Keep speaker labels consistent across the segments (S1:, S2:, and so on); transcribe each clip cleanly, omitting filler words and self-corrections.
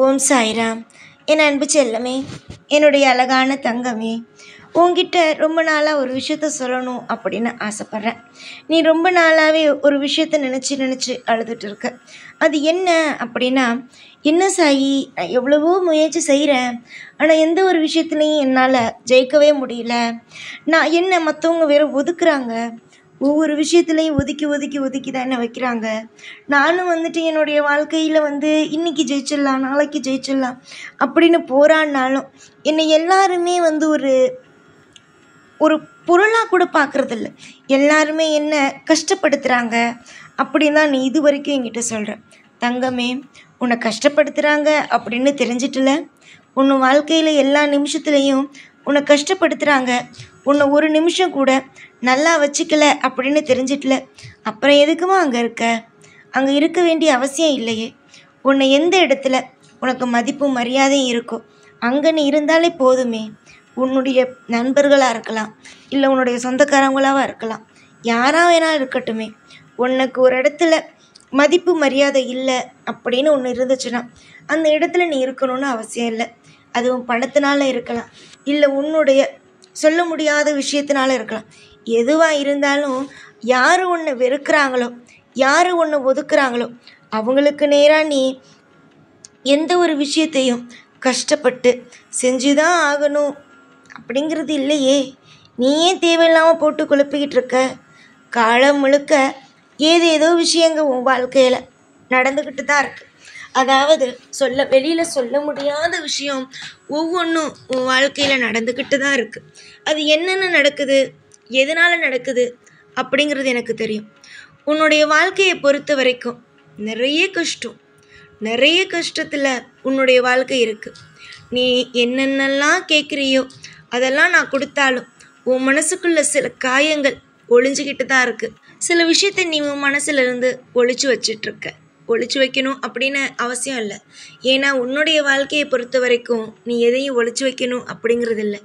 S1: ஓம் சாய்ராம். என் அன்பு செல்லமே, என்னுடைய அழகான தங்கமே, உன்கிட்ட ரொம்ப நாளாக ஒரு விஷயத்த சொல்லணும் அப்படின்னு ஆசைப்பட்றேன். நீ ரொம்ப நாளாகவே ஒரு விஷயத்த நினச்சி அழுதுட்டு இருக்க. அது என்ன அப்படின்னா, என்ன சாயி, நான் எவ்வளவோ முயற்சி செய்கிறேன், ஆனால் எந்த ஒரு விஷயத்துலையும் என்னால் ஜெயிக்கவே முடியல. நான் என்ன மற்றவங்க வேற ஒதுக்குறாங்க, ஒவ்வொரு விஷயத்துலையும் ஒதுக்கி ஒதுக்கி ஒதுக்கி தான் என்ன வைக்கிறாங்க. நானும் வந்துட்டு என்னுடைய வாழ்க்கையில் இன்றைக்கி ஜெயிச்சிடலாம், நாளைக்கு ஜெயிச்சிடலாம் அப்படின்னு போராடினாலும் என்னை எல்லாருமே ஒரு ஒரு பொருளாக கூட பார்க்குறதில்ல. எல்லாருமே என்ன கஷ்டப்படுத்துகிறாங்க அப்படின்னு தான் நீ இது வரைக்கும் என்கிட்ட சொல்கிற. தங்கமே, உன்னை கஷ்டப்படுத்துகிறாங்க அப்படின்னு தெரிஞ்சிட்டல. உன் வாழ்க்கையில் எல்லா நிமிஷத்துலேயும் உன்னை கஷ்டப்படுத்துகிறாங்க, உன்னை ஒரு நிமிஷம் கூட நல்லா வச்சுக்கல அப்படின்னு தெரிஞ்சிட்டல. அப்புறம் எதுக்குமா அங்கே இருக்க? அங்கே இருக்க வேண்டிய அவசியம் இல்லையே. உன்னை எந்த இடத்துல உனக்கு மதிப்பும் மரியாதையும் இருக்கோ அங்கே நீ இருந்தாலே போதுமே. உன்னுடைய நண்பர்களாக இருக்கலாம், இல்லை உன்னுடைய சொந்தக்காரங்களாக இருக்கலாம், யாராக வேணாலும் இருக்கட்டுமே. உனக்கு ஒரு இடத்துல மதிப்பு மரியாதை இல்லை அப்படின்னு ஒன்று இருந்துச்சுன்னா அந்த இடத்துல நீ இருக்கணும்னு அவசியம் இல்லை. அதுவும் பணத்தினால இருக்கலாம், இல்லை உன்னுடைய சொல்ல முடியாத விஷயத்தினால இருக்கலாம். எதுவாக இருந்தாலும் யார் உன்னை வெறுக்கிறாங்களோ, யார் உன்னை ஒதுக்குறாங்களோ அவங்களுக்கு நேராக நீ எந்த ஒரு விஷயத்தையும் கஷ்டப்பட்டு செஞ்சு தான் ஆகணும் அப்படிங்கிறது இல்லையே. நீயே தேவையில்லாமல் போட்டு குழப்பிக்கிட்டு இருக்க. காலம் முழுக்க ஏதேதோ விஷயங்கள் உன் வாழ்க்கையில் நடந்துக்கிட்டு தான் இருக்கு. அதாவது வெளியில் சொல்ல முடியாத விஷயம் ஒவ்வொன்றும் உன் வாழ்க்கையில் நடந்துக்கிட்டு தான் இருக்குது. அது என்னென்ன நடக்குது, எதனால் நடக்குது அப்படிங்கிறது எனக்கு தெரியும். உன்னுடைய வாழ்க்கையை பொறுத்த வரைக்கும் நிறைய கஷ்டத்தில் உன்னுடைய வாழ்க்கை இருக்குது. நீ என்னென்னலாம் கேட்குறியோ அதெல்லாம் நான் கொடுத்தாலும் உன் மனசுக்குள்ள சில காயங்கள் ஒளிஞ்சிக்கிட்டு தான் இருக்குது. சில விஷயத்தை நீ உன் மனசுலேருந்து ஒளிச்சு வைக்கணும் அப்படின்னு அவசியம் இல்லை. ஏன்னா உன்னுடைய வாழ்க்கையை பொறுத்த வரைக்கும் நீ எதையும் ஒளிச்சு வைக்கணும் அப்படிங்கிறது இல்லை.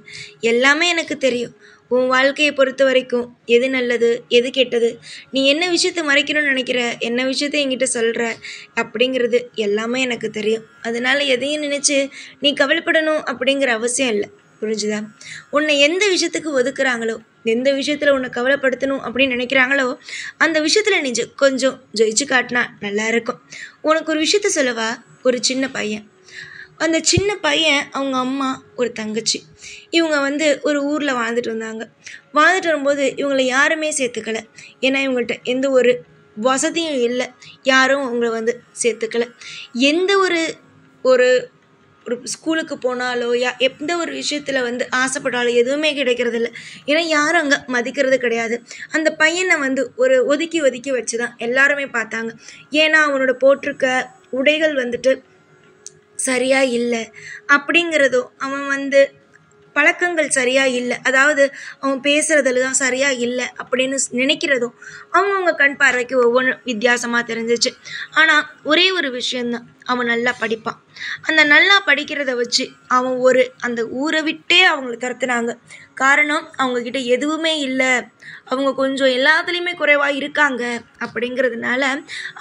S1: எல்லாமே எனக்கு தெரியும். உன் வாழ்க்கையை பொறுத்த வரைக்கும் எது நல்லது, எது கெட்டது, நீ என்ன விஷயத்தை மறைக்கணும்னு நினைக்கிற, என்ன விஷயத்தை என்கிட்ட சொல்கிற அப்படிங்கிறது எல்லாமே எனக்கு தெரியும். அதனால் எதையும் நினச்சி நீ கவலைப்படணும் அப்படிங்கிற அவசியம் இல்லை. புரிஞ்சுதா? உன்னை எந்த விஷயத்துக்கு ஒதுக்குறாங்களோ, எந்த விஷயத்தில் உன்னை கவலைப்படுத்தணும் அப்படின்னு நினைக்கிறாங்களோ அந்த விஷயத்தில் நீ கொஞ்சம் ஜெயிச்சு காட்டினா நல்லா இருக்கும். உனக்கு ஒரு விஷயத்த சொல்லவா? ஒரு சின்ன பையன், அந்த சின்ன பையன், அவங்க அம்மா, ஒரு தங்கச்சி, இவங்க ஒரு ஊரில் வாழ்ந்துட்டு வரும்போது இவங்களை யாருமே சேர்த்துக்கலை. ஏன்னா இவங்கள்ட்ட எந்த ஒரு வசதியும் இல்லை, யாரும் அவங்கள சேர்த்துக்கலை. எந்த ஒரு ஒரு ஒரு ஸ்கூலுக்கு போனாலோ எந்த ஒரு விஷயத்தில் ஆசைப்பட்டாலும் எதுவுமே கிடைக்கிறதில்ல. ஏன்னா யாரும் அங்கே மதிக்கிறது கிடையாது. அந்த பையனை ஒரு ஒதுக்கி வச்சு தான் எல்லாருமே பார்த்தாங்க. ஏன்னா அவனோட போட்டிருக்க உடைகள் சரியாக இல்லை அப்படிங்கிறதோ, அவன் பழக்கங்கள் சரியாக இல்லை, அதாவது அவன் பேசுகிறதுல தான் சரியாக இல்லை அப்படின்னு நினைக்கிறதும் அவங்கவுங்க கண் பார்வைக்கு ஒவ்வொன்றும் வித்தியாசமாக தெரிஞ்சிச்சு. ஆனால் ஒரே ஒரு விஷயந்தான், அவன் நல்லா படிப்பான். அந்த நல்லா படிக்கிறத வச்சு அவன் அந்த ஊரை விட்டே அவங்களை துரத்துனாங்க. காரணம், அவங்கக்கிட்ட எதுவுமே இல்லை, அவங்க கொஞ்சம் எல்லாத்துலேயுமே குறைவாக இருக்காங்க அப்படிங்கிறதுனால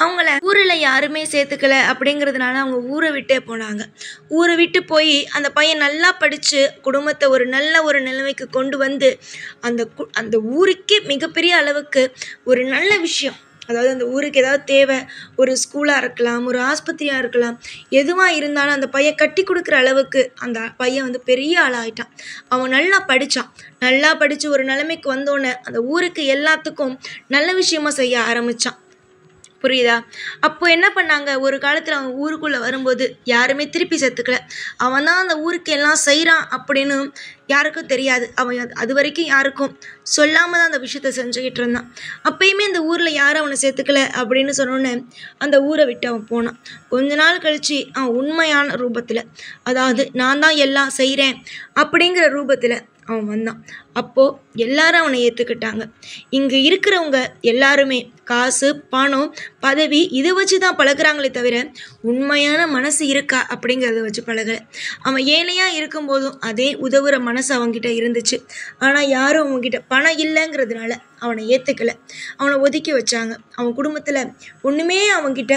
S1: அவங்கள ஊரில் யாருமே சேர்த்துக்கலை. அப்படிங்கிறதுனால அவங்க ஊரை விட்டே போனாங்க. ஊரை விட்டு போய் அந்த பையன் நல்லா படித்து குடும்பத்தை ஒரு நல்ல ஒரு நிலைமைக்கு கொண்டு அந்த ஊருக்கே மிகப்பெரிய அளவுக்கு ஒரு நல்ல விஷயம், அதாவது அந்த ஊருக்கு ஏதாவது தேவை, ஒரு ஸ்கூலாக இருக்கலாம், ஒரு ஆஸ்பத்திரியாக இருக்கலாம், எதுவாக இருந்தாலும் அந்த பையன் கட்டி கொடுக்குற அளவுக்கு அந்த பையன் பெரிய ஆளாயிட்டான். அவன் நல்லா படித்து ஒரு நிலைமைக்கு வந்தோடனே அந்த ஊருக்கு எல்லாத்துக்கும் நல்ல விஷயமா செய்ய ஆரம்பித்தான். புரியுதா? அப்போ என்ன பண்ணாங்க, ஒரு காலத்தில் அவன் ஊருக்குள்ளே வரும்போது யாருமே திருப்பி சேர்த்துக்கல. அவன் தான் அந்த ஊருக்கு எல்லாம் செய்கிறான் அப்படின்னு யாருக்கும் தெரியாது. அவன் அது வரைக்கும் யாருக்கும் சொல்லாமல் தான் அந்த விஷயத்த செஞ்சுக்கிட்டு இருந்தான். அப்பயுமே அந்த ஊரில் யாரும் அவனை சேர்த்துக்கல அப்படின்னு சொன்னோன்னே அந்த ஊரை விட்டு அவன் போனான். கொஞ்ச நாள் கழித்து அவன் உண்மையான ரூபத்தில், அதாவது நான் தான் எல்லாம் செய்கிறேன் அப்படிங்கிற ரூபத்தில் அவன் வந்தான். அப்போது எல்லாரும் அவனை ஏற்றுக்கிட்டாங்க. இங்கே இருக்கிறவங்க எல்லாருமே காசு, பணம், பதவி இதை வச்சு தான் பழகுறாங்களே தவிர உண்மையான மனசு இருக்கா அப்படிங்கிறத வச்சு பழகலை. அவன் ஏழையாக இருக்கும்போதும் அதே உதவுற மனசு அவங்ககிட்ட இருந்துச்சு. ஆனால் யாரும் அவங்ககிட்ட பணம் இல்லைங்கிறதுனால அவனை ஏற்றுக்கலை, அவனை ஒதுக்கி வச்சாங்க. அவன் குடும்பத்தில் ஒன்றுமே அவங்ககிட்ட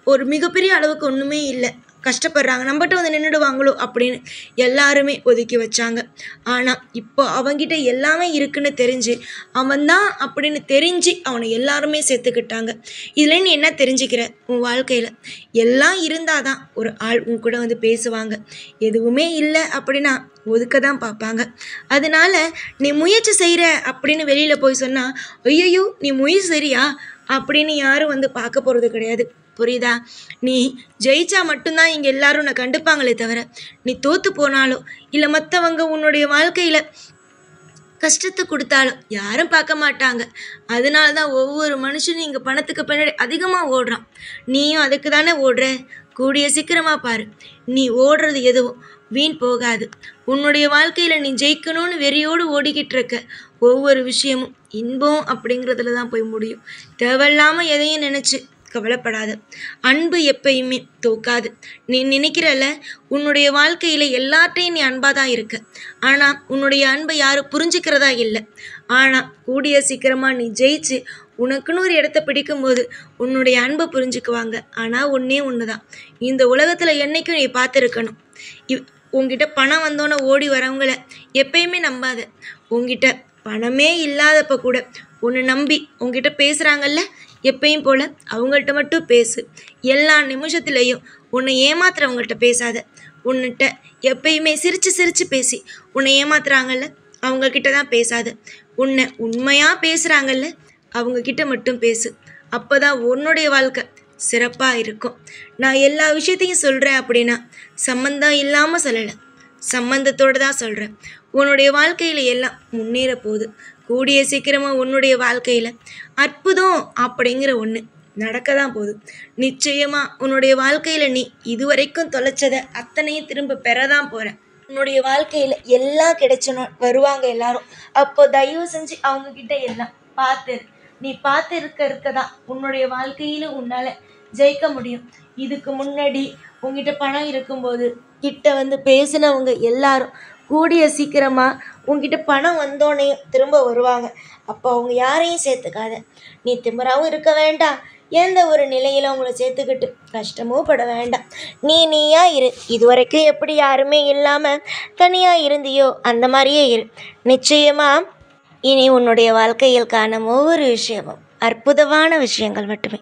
S1: ஒரு மிகப்பெரிய அளவுக்கு ஒன்றுமே இல்லை. கஷ்டப்படுறாங்க, நம்மகிட்ட வந்து நின்றுடுவாங்களோ அப்படின்னு எல்லாருமே ஒதுக்கி வச்சாங்க. ஆனால் இப்போ அவங்கிட்ட எல்லாமே இருக்குன்னு தெரிஞ்சு அவன்தான் அப்படின்னு தெரிஞ்சு அவனை எல்லாருமே சேர்த்துக்கிட்டாங்க. இதில் நீ என்ன தெரிஞ்சுக்கிற? உன் வாழ்க்கையில் எல்லாம் இருந்தால் தான் ஒரு ஆள் உன் கூட வந்து பேசுவாங்க. எதுவுமே இல்லை அப்படின்னா ஒதுக்க தான் பார்ப்பாங்க. அதனால நீ முயற்சி செய்கிற அப்படின்னு வெளியில் போய் சொன்னால், ஐயோ நீ முயற்சி சரியா அப்படின்னு யாரும் வந்து பார்க்க போகிறது கிடையாது. புரியுதா? நீ ஜெயிச்சா மட்டும்தான் இங்கே எல்லாரும் உன்னை கண்டுப்பாங்களே தவிர, நீ தோற்று போனாலோ இல்லை மற்றவங்க உன்னுடைய வாழ்க்கையில் கஷ்டத்தை கொடுத்தாலும் யாரும் பார்க்க மாட்டாங்க. அதனால தான் ஒவ்வொரு மனுஷனும் இங்கே பணத்துக்கு பின்னாடி அதிகமாக ஓடுறான். நீயும் அதுக்கு தானே ஓடுற. கூடிய சீக்கிரமாக பாரு, நீ ஓடுறது எதுவும் வீண் போகாது. உன்னுடைய வாழ்க்கையில் நீ ஜெயிக்கணும்னு வெறியோடு ஓடிக்கிட்டு இருக்க ஒவ்வொரு விஷயமும் இன்பம் அப்படிங்கிறதுல தான் போய் முடியும். தேவையில்லாமல் எதையும் நினச்சி கவலைப்படாத. அன்பு எப்பயுமே தோக்காது. நீ நினைக்கிறல்ல, உன்னுடைய வாழ்க்கையில் எல்லார்ட்டையும் நீ அன்பாக தான் இருக்க. ஆனால் உன்னுடைய அன்பை யாரும் புரிஞ்சுக்கிறதா இல்லை. ஆனால் கூடிய சீக்கிரமாக நீ ஜெயிச்சு உனக்குன்னு ஒரு இடத்த பிடிக்கும்போது உன்னுடைய அன்பை புரிஞ்சுக்குவாங்க. ஆனால் ஒன்றே ஒன்று தான், இந்த உலகத்தில் என்றைக்கும் நீ பார்த்துருக்கணும், உங்ககிட்ட பணம் வந்தோன்னே ஓடி வரவங்கள எப்பயுமே நம்பாத. உங்ககிட்ட பணமே இல்லாதப்ப கூட உன்னை நம்பி உங்ககிட்ட பேசுகிறாங்கல்ல, எப்பயும் போல் அவங்கள்ட்ட மட்டும் பேசு. எல்லா நிமிஷத்துலேயும் உன்னை ஏமாத்துறவங்கள்ட்ட பேசாத. உன்னிட்ட எப்பயுமே சிரித்து சிரித்து பேசி உன்னை ஏமாத்துறாங்கல்ல அவங்கக்கிட்ட தான் பேசாத. உன்னை உண்மையாக பேசுகிறாங்கல்ல அவங்கக்கிட்ட மட்டும் பேசு. அப்போ தான் உன்னுடைய வாழ்க்கை சிறப்பாக இருக்கும். நான் எல்லா விஷயத்தையும் சொல்கிறேன் அப்படின்னா சம்மந்தம் இல்லாமல் சொல்லலை, சம்மந்தத்தோடு தான் சொல்கிறேன். உன்னுடைய வாழ்க்கையில் எல்லாம் முன்னேற போகுது. கூடிய சீக்கிரமாக உன்னுடைய வாழ்க்கையில் அற்புதம் அப்படிங்கிற ஒன்று நடக்க தான் போகுது. நிச்சயமாக உன்னுடைய வாழ்க்கையில் நீ இதுவரைக்கும் தொலைச்சதை அத்தனையும் திரும்ப பெற தான் போகிற. உன்னுடைய வாழ்க்கையில் எல்லாம் கிடைச்சணும் வருவாங்க எல்லாரும். அப்போ தயவு செஞ்சு அவங்கக்கிட்ட எல்லாம் பார்த்து நீ பார்த்து இருக்க தான் உன்னுடைய வாழ்க்கையில் உன்னால் ஜெயிக்க முடியும். இதுக்கு முன்னாடி உங்ககிட்ட பணம் இருக்கும்போது கிட்ட வந்து பேசினவங்க எல்லாரும் கூடிய சீக்கிரமாக உங்ககிட்ட பணம் வந்தோடனே திரும்ப வருவாங்க. அப்போ அவங்க யாரையும் சேர்த்துக்காத. நீ திமிராவும் இருக்க வேண்டாம், எந்த ஒரு நிலையில் அவங்கள சேர்த்துக்கிட்டு கஷ்டமும் பட வேண்டாம். நீயா இரு. இதுவரைக்கும் எப்படி யாருமே இல்லாமல் தனியாக இருந்தியோ அந்த மாதிரியே இரு. நிச்சயமாக இனி உன்னுடைய வாழ்க்கையில் காணும் ஒவ்வொரு விஷயமும் அற்புதமான விஷயங்கள் மட்டுமே.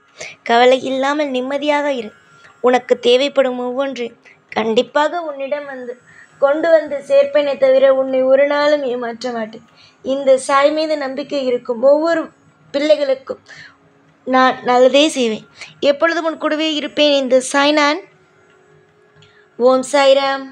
S1: கவலை இல்லாமல் நிம்மதியாக இரு. உனக்கு தேவைப்படும் ஒவ்வொன்றையும் கண்டிப்பாக உன்னிடம் கொண்டு வந்து சேர்ப்பேனே தவிர உன்னை ஒரு நாளும் ஏமாற்ற மாட்டேன். இந்த சாய் மீது நம்பிக்கை இருக்கும் ஒவ்வொரு பிள்ளைகளுக்கும் நான் நல்லதே செய்வேன். எப்பொழுதும் உன் கூடவே இருப்பேன். இந்த சாய் நான். ஓம் சாய்ராம்.